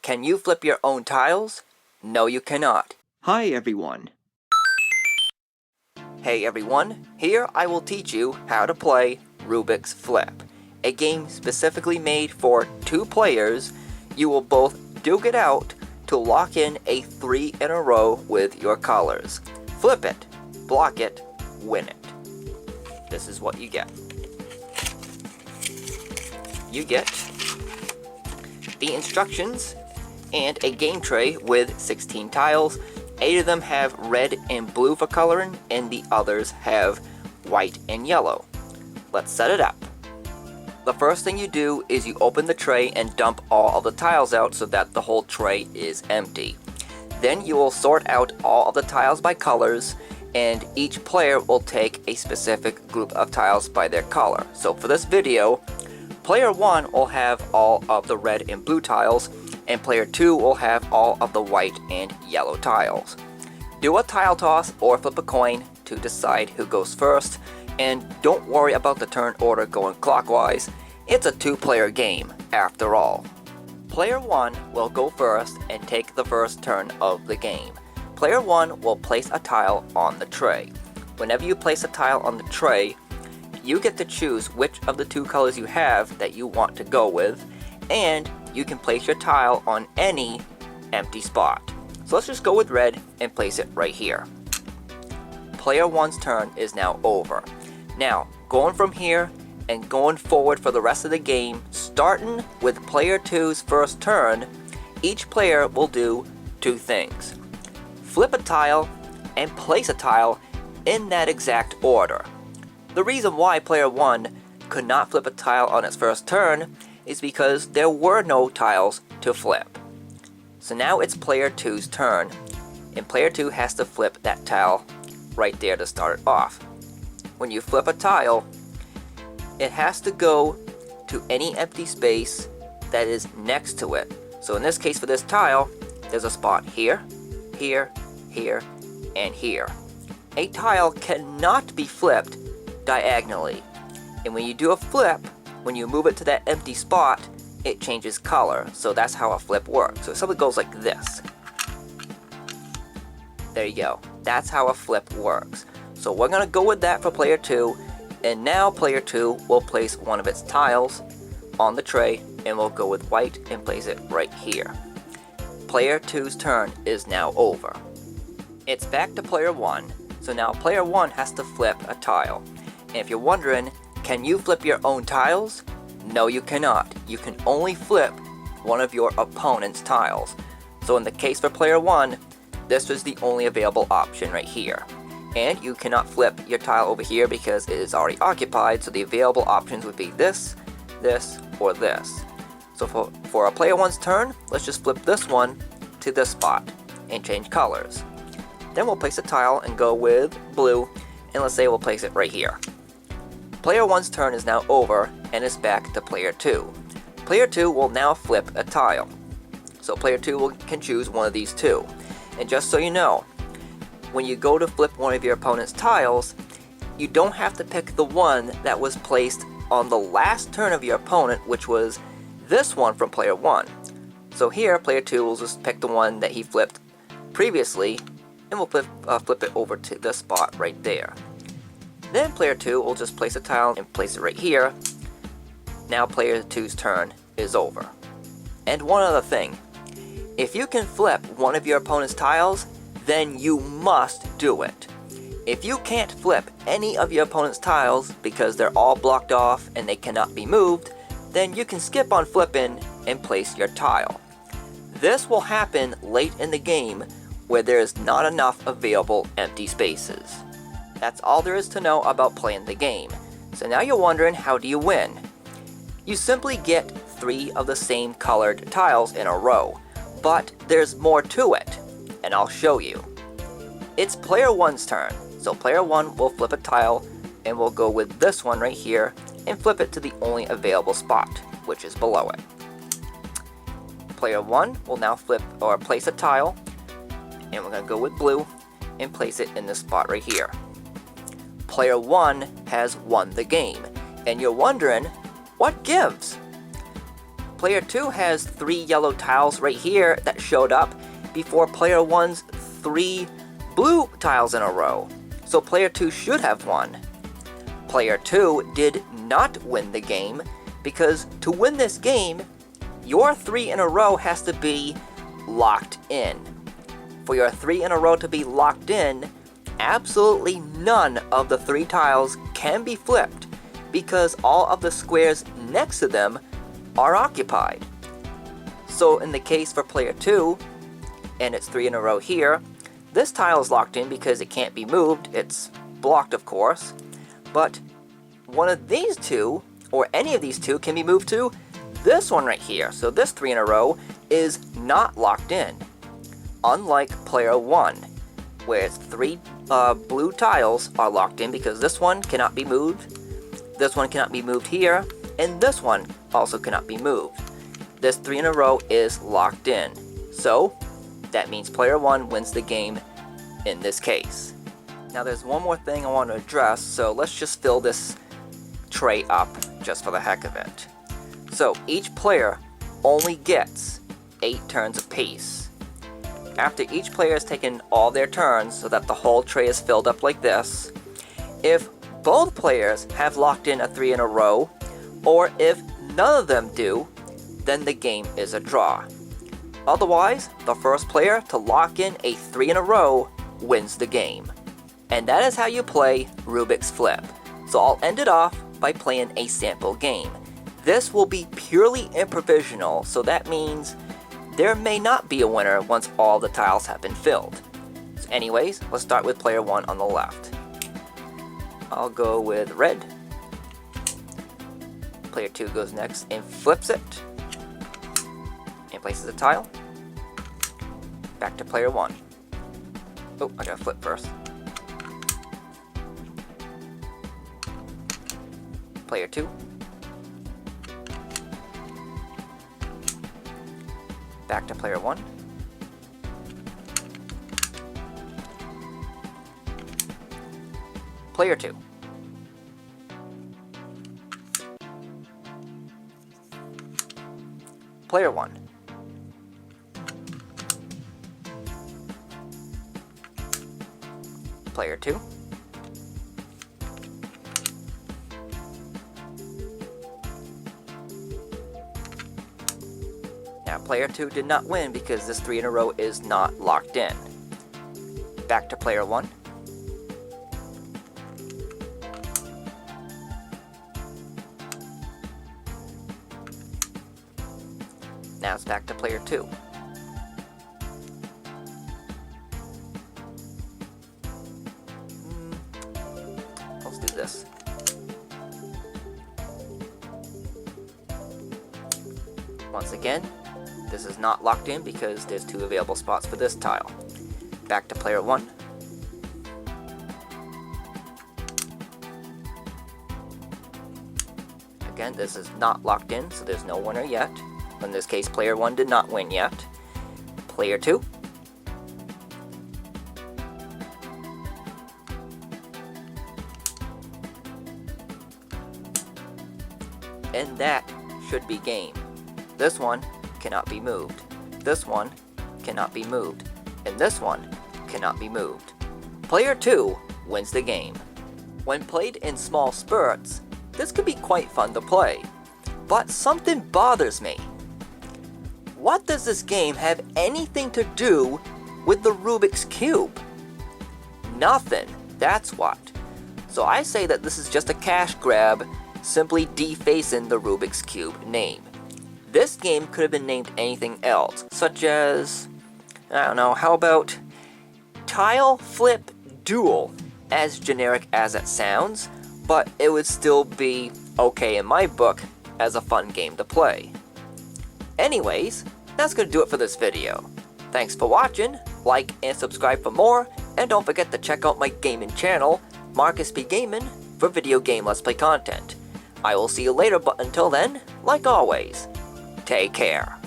Can you flip your own tiles? No, you cannot. Hi everyone. Hey everyone, here I will teach you how to play Rubik's Flip, a game specifically made for 2 players. You will both duke it out to lock in a 3 in a row with your colors. Flip it, block it, win it. This is what you get. You get the instructions and a game tray with 16 tiles. 8 of them have red and blue for coloring, and the others have white and yellow. Let's set it up. The first thing you do is you open the tray and dump all of the tiles out so that the whole tray is empty. Then you will sort out all of the tiles by colors, and each player will take a specific group of tiles by their color. So for this video, player 1 will have all of the red and blue tiles, and player 2 will have all of the white and yellow tiles. Do a tile toss or flip a coin to decide who goes first, and don't worry about the turn order going clockwise. It's a 2-player game after all. Player 1 will go first and take the first turn of the game. Player 1 will place a tile on the tray. Whenever you place a tile on the tray, you get to choose which of the 2 colors you have that you want to go with, and you can place your tile on any empty spot. So let's just go with red and place it right here. Player 1's turn is now over. Now, going from here and going forward for the rest of the game, starting with player 2's first turn, each player will do 2 things. Flip a tile and place a tile in that exact order. The reason why player 1 could not flip a tile on its first turn is because there were no tiles to flip. So now it's player 2's turn, and player 2 has to flip that tile right there to start it off. When you flip a tile, it has to go to any empty space that is next to it. So in this case for this tile, there's a spot here, here, here, and here. A tile cannot be flipped diagonally, and when you do a flip, when you move it to that empty spot, it changes color. So that's how a flip works. So something goes like this. There you go. That's how a flip works. So we're going to go with that for player 2. And now player 2 will place one of its tiles on the tray, and we'll go with white and place it right here. Player 2's turn is now over. It's back to player 1. So now player 1 has to flip a tile. And if you're wondering, can you flip your own tiles? No, you cannot. You can only flip one of your opponent's tiles. So in the case for player 1, this was the only available option right here. And you cannot flip your tile over here because it is already occupied, so the available options would be this, this, or this. So for a player 1's turn, let's just flip this one to this spot and change colors. Then we'll place a tile and go with blue, and let's say we'll place it right here. Player 1's turn is now over, and it's back to player 2. Player 2 will now flip a tile. So player 2 can choose one of these 2. And just so you know, when you go to flip one of your opponent's tiles, you don't have to pick the one that was placed on the last turn of your opponent, which was this one from player 1. So here, player 2 will just pick the one that he flipped previously, and we'll flip it over to this spot right there. Then player 2 will just place a tile and place it right here. Now player 2's turn is over. And one other thing, if you can flip one of your opponent's tiles, then you must do it. If you can't flip any of your opponent's tiles because they're all blocked off and they cannot be moved, then you can skip on flipping and place your tile. This will happen late in the game where there is not enough available empty spaces. That's all there is to know about playing the game. So now you're wondering, how do you win? You simply get 3 of the same colored tiles in a row, but there's more to it, and I'll show you. It's player 1's turn, so player 1 will flip a tile, and we'll go with this one right here, and flip it to the only available spot, which is below it. Player 1 will now flip or place a tile, and we're going to go with blue, and place it in this spot right here. Player 1 has won the game, and you're wondering, what gives? player 2 has 3 yellow tiles right here that showed up before player 1's 3 blue tiles in a row. So player 2 should have won. Player 2 did not win the game because to win this game, your 3 in a row has to be locked in. For your 3 in a row to be locked in, absolutely none of the 3 tiles can be flipped because all of the squares next to them are occupied. So in the case for player 2, and it's 3 in a row here, this tile is locked in because it can't be moved. It's blocked, of course, but one of these two, or any of these two, can be moved to this one right here. So this 3 in a row is not locked in. Unlike player 1, where its 3 blue tiles are locked in because this one cannot be moved, this one cannot be moved here, and this one also cannot be moved. This 3 in a row is locked in. So that means player 1 wins the game in this case. Now there's one more thing I want to address, so let's just fill this tray up just for the heck of it. So each player only gets 8 turns apiece. After each player has taken all their turns so that the whole tray is filled up like this, if both players have locked in a 3 in a row, or if none of them do, then the game is a draw. Otherwise, the first player to lock in a 3 in a row wins the game. And that is how you play Rubik's Flip. So I'll end it off by playing a sample game. This will be purely improvisational, so that means there may not be a winner once all the tiles have been filled. So anyways, let's start with player 1 on the left. I'll go with red. Player 2 goes next and flips it and places a tile. Back to player 1. Oh, I gotta flip first. Player 2. Back to player 1. Player 2. Player 1. Player 2. Now player 2 did not win because this 3 in a row is not locked in. Back to player 1. Now it's back to player 2. Let's do this. Once again, this is not locked in because there's 2 available spots for this tile. Back to player 1. Again, this is not locked in, so there's no winner yet. In this case, player 1 did not win yet. Player 2. And that should be game. This one cannot be moved. This one cannot be moved. And this one cannot be moved. Player 2 wins the game. When played in small spurts, this could be quite fun to play. But something bothers me. What does this game have anything to do with the Rubik's Cube? Nothing, that's what. So I say that this is just a cash grab, simply defacing the Rubik's Cube name. This game could have been named anything else, such as, I don't know, how about Tile Flip Duel, as generic as it sounds, but it would still be okay in my book as a fun game to play. Anyways, that's going to do it for this video. Thanks for watching, like and subscribe for more, and don't forget to check out my gaming channel, Markis Be Gaming, for video game Let's Play content. I will see you later, but until then, like always, take care.